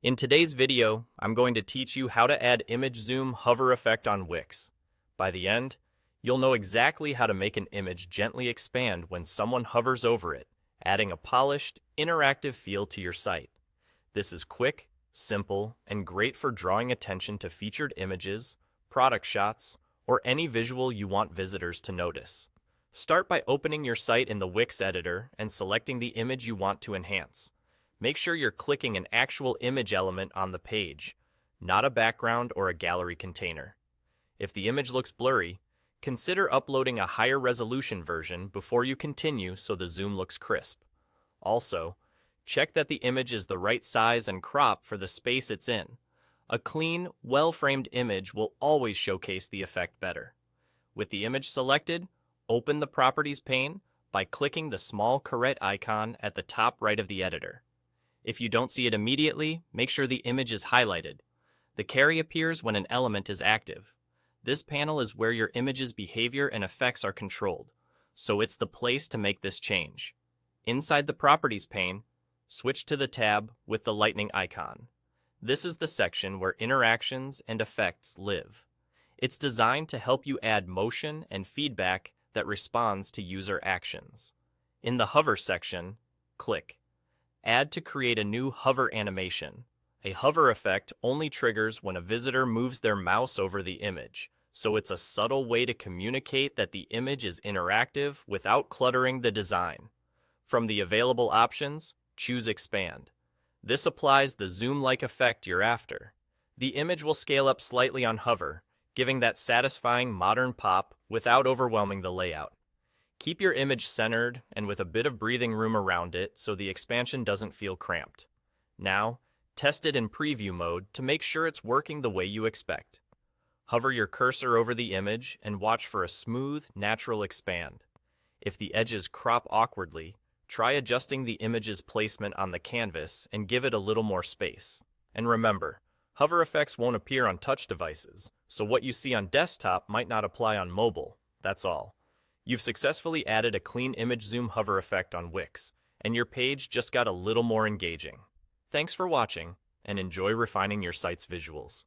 In today's video, I'm going to teach you how to add image zoom hover effect on Wix. By the end, you'll know exactly how to make an image gently expand when someone hovers over it, adding a polished, interactive feel to your site. This is quick, simple, and great for drawing attention to featured images, product shots, or any visual you want visitors to notice. Start by opening your site in the Wix editor and selecting the image you want to enhance. Make sure you're clicking an actual image element on the page, not a background or a gallery container. If the image looks blurry, consider uploading a higher resolution version before you continue so the zoom looks crisp. Also, check that the image is the right size and crop for the space it's in. A clean, well-framed image will always showcase the effect better. With the image selected, open the Properties pane by clicking the small caret icon at the top right of the editor. If you don't see it immediately, make sure the image is highlighted. The carry appears when an element is active. This panel is where your image's behavior and effects are controlled, so it's the place to make this change. Inside the Properties pane, switch to the tab with the lightning icon. This is the section where interactions and effects live. It's designed to help you add motion and feedback that responds to user actions. In the Hover section, click Add to create a new hover animation. A hover effect only triggers when a visitor moves their mouse over the image, so it's a subtle way to communicate that the image is interactive without cluttering the design. From the available options, choose Expand. This applies the zoom-like effect you're after. The image will scale up slightly on hover, giving that satisfying modern pop without overwhelming the layout. Keep your image centered and with a bit of breathing room around it so the expansion doesn't feel cramped. Now, test it in preview mode to make sure it's working the way you expect. Hover your cursor over the image and watch for a smooth, natural expand. If the edges crop awkwardly, try adjusting the image's placement on the canvas and give it a little more space. And remember, hover effects won't appear on touch devices, so what you see on desktop might not apply on mobile. That's all. You've successfully added a clean image zoom hover effect on Wix, and your page just got a little more engaging. Thanks for watching, and enjoy refining your site's visuals.